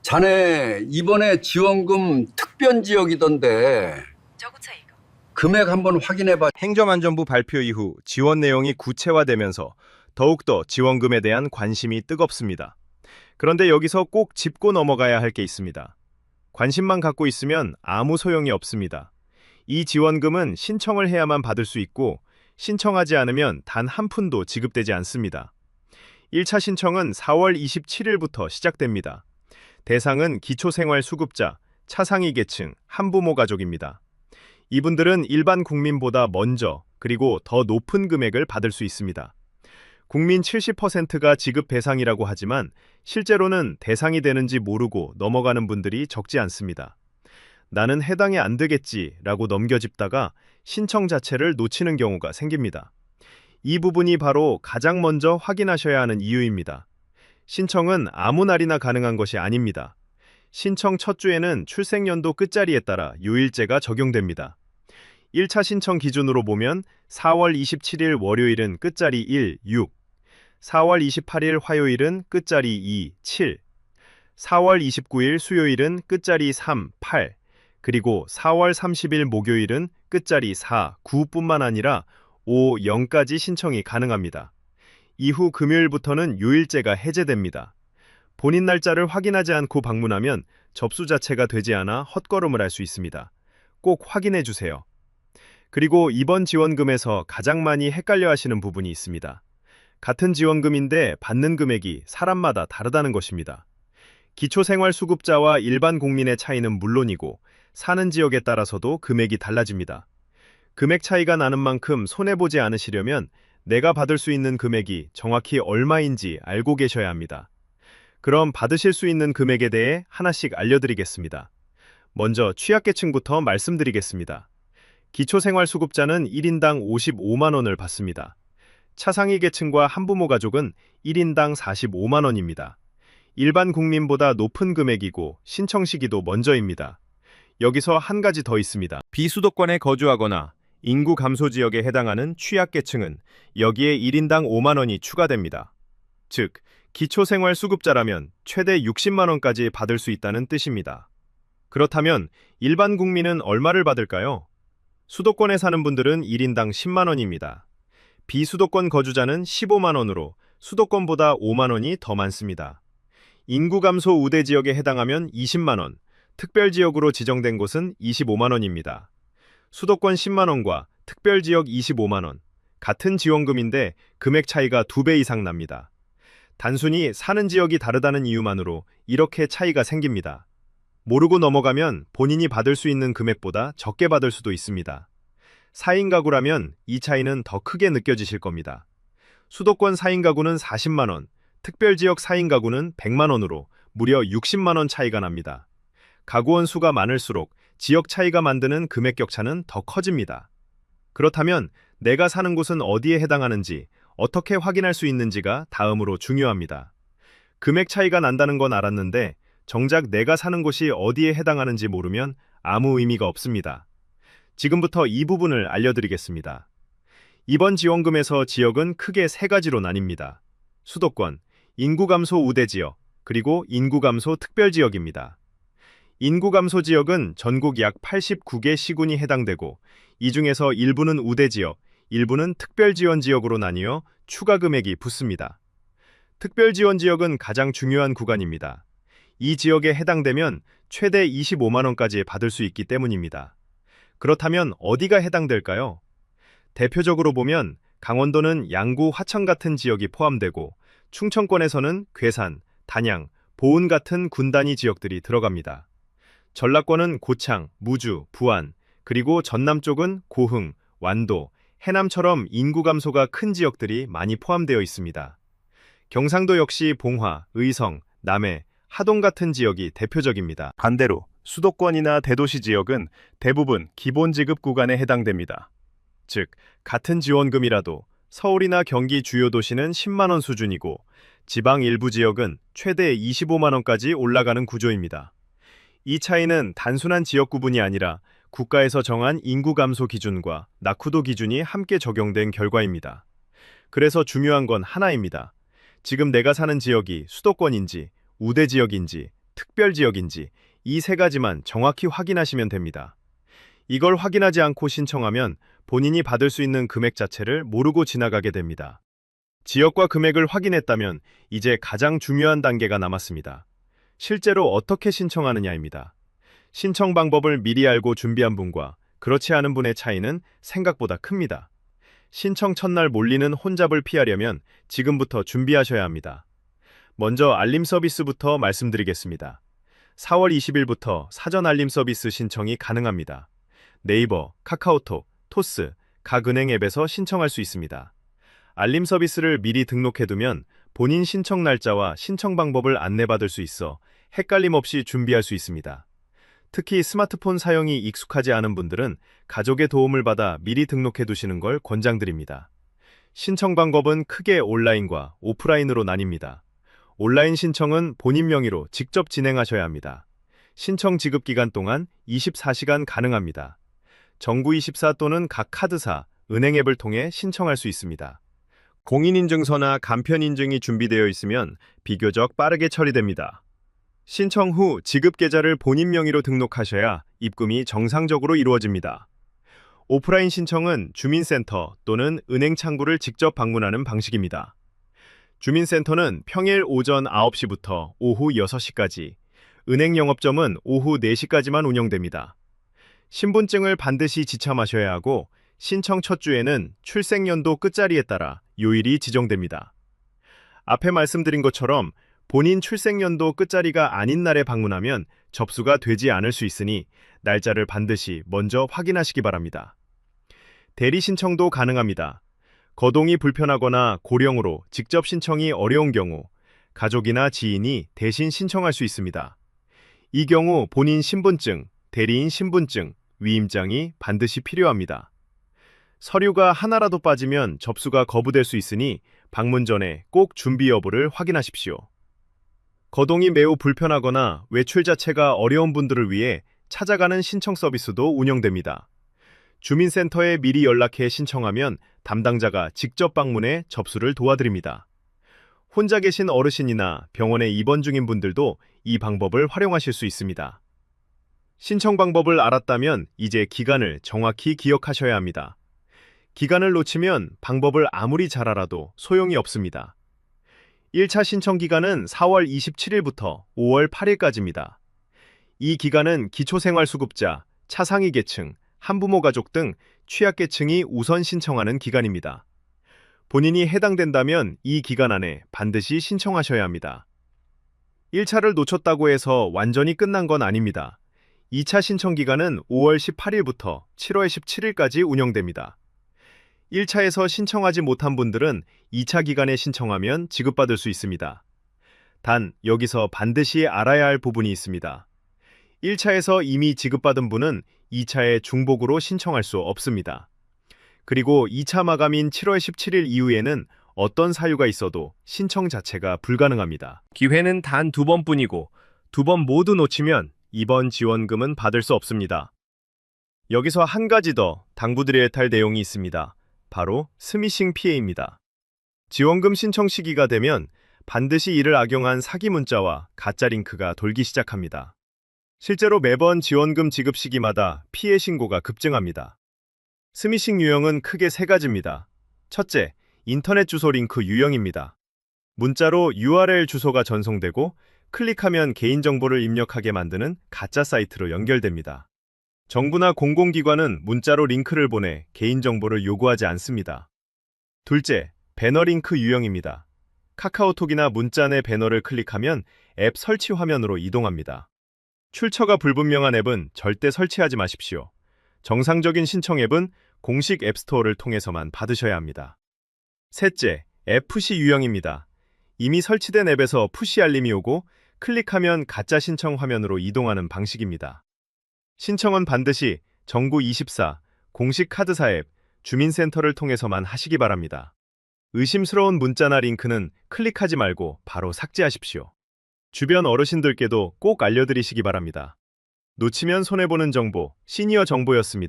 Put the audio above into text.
자네 이번에 지원금 특변 지역이던데 금액 한번 확인해봐. 행정안전부 발표 이후 지원 내용이 구체화되면서 더욱더 지원금에 대한 관심이 뜨겁습니다. 그런데 여기서 꼭 짚고 넘어가야 할 게 있습니다. 관심만 갖고 있으면 아무 소용이 없습니다. 이 지원금은 신청을 해야만 받을 수 있고 신청하지 않으면 단 한 푼도 지급되지 않습니다. 1차 신청은 4월 27일부터 시작됩니다. 대상은 기초생활수급자, 차상위 계층, 한부모 가족입니다. 이분들은 일반 국민보다 먼저 그리고 더 높은 금액을 받을 수 있습니다. 국민 70%가 지급 대상이라고 하지만 실제로는 대상이 되는지 모르고 넘어가는 분들이 적지 않습니다. 나는 해당이 안 되겠지라고 넘겨짚다가 신청 자체를 놓치는 경우가 생깁니다. 이 부분이 바로 가장 먼저 확인하셔야 하는 이유입니다. 신청은 아무 날이나 가능한 것이 아닙니다. 신청 첫 주에는 출생연도 끝자리에 따라 요일제가 적용됩니다. 1차 신청 기준으로 보면 4월 27일 월요일은 끝자리 1, 6, 4월 28일 화요일은 끝자리 2, 7, 4월 29일 수요일은 끝자리 3, 8, 그리고 4월 30일 목요일은 끝자리 4, 9뿐만 아니라 5, 0까지 신청이 가능합니다. 이후 금요일부터는 요일제가 해제됩니다. 본인 날짜를 확인하지 않고 방문하면 접수 자체가 되지 않아 헛걸음을 할 수 있습니다. 꼭 확인해 주세요. 그리고 이번 지원금에서 가장 많이 헷갈려 하시는 부분이 있습니다. 같은 지원금인데 받는 금액이 사람마다 다르다는 것입니다. 기초생활수급자와 일반 국민의 차이는 물론이고 사는 지역에 따라서도 금액이 달라집니다. 금액 차이가 나는 만큼 손해보지 않으시려면 내가 받을 수 있는 금액이 정확히 얼마인지 알고 계셔야 합니다. 그럼 받으실 수 있는 금액에 대해 하나씩 알려드리겠습니다. 먼저 취약계층부터 말씀드리겠습니다. 기초생활수급자는 1인당 55만 원을 받습니다. 차상위 계층과 한부모 가족은 1인당 45만 원입니다. 일반 국민보다 높은 금액이고 신청 시기도 먼저입니다. 여기서 한 가지 더 있습니다. 비수도권에 거주하거나 인구 감소 지역에 해당하는 취약계층은 여기에 1인당 5만 원이 추가됩니다. 즉, 기초생활수급자라면 최대 60만 원까지 받을 수 있다는 뜻입니다. 그렇다면 일반 국민은 얼마를 받을까요? 수도권에 사는 분들은 1인당 10만 원입니다. 비수도권 거주자는 15만 원으로 수도권보다 5만 원이 더 많습니다. 인구 감소 우대 지역에 해당하면 20만 원, 특별지역으로 지정된 곳은 25만 원입니다. 수도권 10만 원과 특별지역 25만 원, 같은 지원금인데 금액 차이가 2배 이상 납니다. 단순히 사는 지역이 다르다는 이유만으로 이렇게 차이가 생깁니다. 모르고 넘어가면 본인이 받을 수 있는 금액보다 적게 받을 수도 있습니다. 4인 가구라면 이 차이는 더 크게 느껴지실 겁니다. 수도권 4인 가구는 40만 원, 특별지역 4인 가구는 100만 원으로 무려 60만 원 차이가 납니다. 가구원 수가 많을수록 지역 차이가 만드는 금액 격차는 더 커집니다. 그렇다면 내가 사는 곳은 어디에 해당하는지 어떻게 확인할 수 있는지가 다음으로 중요합니다. 금액 차이가 난다는 건 알았는데 정작 내가 사는 곳이 어디에 해당하는지 모르면 아무 의미가 없습니다. 지금부터 이 부분을 알려드리겠습니다. 이번 지원금에서 지역은 크게 3가지로 나뉩니다. 수도권, 인구 감소 우대 지역, 그리고 인구 감소 특별 지역입니다. 인구 감소 지역은 전국 약 89개 시군이 해당되고 이 중에서 일부는 우대 지역, 일부는 특별 지원 지역으로 나뉘어 추가 금액이 붙습니다. 특별 지원 지역은 가장 중요한 구간입니다. 이 지역에 해당되면 최대 25만 원까지 받을 수 있기 때문입니다. 그렇다면 어디가 해당될까요? 대표적으로 보면 강원도는 양구, 화천 같은 지역이 포함되고 충청권에서는 괴산, 단양, 보은 같은 군단위 지역들이 들어갑니다. 전라권은 고창, 무주, 부안, 그리고 전남 쪽은 고흥, 완도, 해남처럼 인구 감소가 큰 지역들이 많이 포함되어 있습니다. 경상도 역시 봉화, 의성, 남해, 하동 같은 지역이 대표적입니다. 반대로 수도권이나 대도시 지역은 대부분 기본지급 구간에 해당됩니다. 즉, 같은 지원금이라도 서울이나 경기 주요 도시는 10만 원 수준이고 지방 일부 지역은 최대 25만 원까지 올라가는 구조입니다. 이 차이는 단순한 지역 구분이 아니라 국가에서 정한 인구 감소 기준과 낙후도 기준이 함께 적용된 결과입니다. 그래서 중요한 건 하나입니다. 지금 내가 사는 지역이 수도권인지 우대 지역인지 특별 지역인지 이 세 가지만 정확히 확인하시면 됩니다. 이걸 확인하지 않고 신청하면 본인이 받을 수 있는 금액 자체를 모르고 지나가게 됩니다. 지역과 금액을 확인했다면 이제 가장 중요한 단계가 남았습니다. 실제로 어떻게 신청하느냐입니다. 신청 방법을 미리 알고 준비한 분과 그렇지 않은 분의 차이는 생각보다 큽니다. 신청 첫날 몰리는 혼잡을 피하려면 지금부터 준비하셔야 합니다. 먼저 알림 서비스부터 말씀드리겠습니다. 4월 20일부터 사전 알림 서비스 신청이 가능합니다. 네이버, 카카오톡, 토스, 각 은행 앱에서 신청할 수 있습니다. 알림 서비스를 미리 등록해두면 본인 신청 날짜와 신청 방법을 안내받을 수 있어 헷갈림 없이 준비할 수 있습니다. 특히 스마트폰 사용이 익숙하지 않은 분들은 가족의 도움을 받아 미리 등록해두시는 걸 권장드립니다. 신청 방법은 크게 온라인과 오프라인으로 나뉩니다. 온라인 신청은 본인 명의로 직접 진행하셔야 합니다. 신청 지급 기간 동안 24시간 가능합니다. 정부24 또는 각 카드사, 은행 앱을 통해 신청할 수 있습니다. 공인인증서나 간편인증이 준비되어 있으면 비교적 빠르게 처리됩니다. 신청 후 지급 계좌를 본인 명의로 등록하셔야 입금이 정상적으로 이루어집니다. 오프라인 신청은 주민센터 또는 은행 창구를 직접 방문하는 방식입니다. 주민센터는 평일 오전 9시부터 오후 6시까지, 은행 영업점은 오후 4시까지만 운영됩니다. 신분증을 반드시 지참하셔야 하고 신청 첫 주에는 출생연도 끝자리에 따라 요일이 지정됩니다. 앞에 말씀드린 것처럼 본인 출생연도 끝자리가 아닌 날에 방문하면 접수가 되지 않을 수 있으니 날짜를 반드시 먼저 확인하시기 바랍니다. 대리 신청도 가능합니다. 거동이 불편하거나 고령으로 직접 신청이 어려운 경우 가족이나 지인이 대신 신청할 수 있습니다. 이 경우 본인 신분증, 대리인 신분증, 위임장이 반드시 필요합니다. 서류가 하나라도 빠지면 접수가 거부될 수 있으니 방문 전에 꼭 준비 여부를 확인하십시오. 거동이 매우 불편하거나 외출 자체가 어려운 분들을 위해 찾아가는 신청 서비스도 운영됩니다. 주민센터에 미리 연락해 신청하면 담당자가 직접 방문해 접수를 도와드립니다. 혼자 계신 어르신이나 병원에 입원 중인 분들도 이 방법을 활용하실 수 있습니다. 신청 방법을 알았다면 이제 기간을 정확히 기억하셔야 합니다. 기간을 놓치면 방법을 아무리 잘 알아도 소용이 없습니다. 1차 신청 기간은 4월 27일부터 5월 8일까지입니다. 이 기간은 기초생활수급자, 차상위 계층, 한부모 가족 등 취약계층이 우선 신청하는 기간입니다. 본인이 해당된다면 이 기간 안에 반드시 신청하셔야 합니다. 1차를 놓쳤다고 해서 완전히 끝난 건 아닙니다. 2차 신청 기간은 5월 18일부터 7월 17일까지 운영됩니다. 1차에서 신청하지 못한 분들은 2차 기간에 신청하면 지급받을 수 있습니다. 단, 여기서 반드시 알아야 할 부분이 있습니다. 1차에서 이미 지급받은 분은 2차에 중복으로 신청할 수 없습니다. 그리고 2차 마감인 7월 17일 이후에는 어떤 사유가 있어도 신청 자체가 불가능합니다. 기회는 단 2번뿐이고 2번 모두 놓치면 이번 지원금은 받을 수 없습니다. 여기서 한 가지 더 당부드려야 할 내용이 있습니다. 바로 스미싱 피해입니다. 지원금 신청 시기가 되면 반드시 이를 악용한 사기 문자와 가짜 링크가 돌기 시작합니다. 실제로 매번 지원금 지급 시기마다 피해 신고가 급증합니다. 스미싱 유형은 크게 3가지입니다. 첫째, 인터넷 주소 링크 유형입니다. 문자로 URL 주소가 전송되고 클릭하면 개인정보를 입력하게 만드는 가짜 사이트로 연결됩니다. 정부나 공공기관은 문자로 링크를 보내 개인정보를 요구하지 않습니다. 둘째, 배너 링크 유형입니다. 카카오톡이나 문자 내 배너를 클릭하면 앱 설치 화면으로 이동합니다. 출처가 불분명한 앱은 절대 설치하지 마십시오. 정상적인 신청 앱은 공식 앱스토어를 통해서만 받으셔야 합니다. 셋째, 앱 푸시 유형입니다. 이미 설치된 앱에서 푸시 알림이 오고 클릭하면 가짜 신청 화면으로 이동하는 방식입니다. 신청은 반드시 정부24 공식 카드사 앱, 주민센터를 통해서만 하시기 바랍니다. 의심스러운 문자나 링크는 클릭하지 말고 바로 삭제하십시오. 주변 어르신들께도 꼭 알려드리시기 바랍니다. 놓치면 손해보는 정보, 시니어 정보였습니다.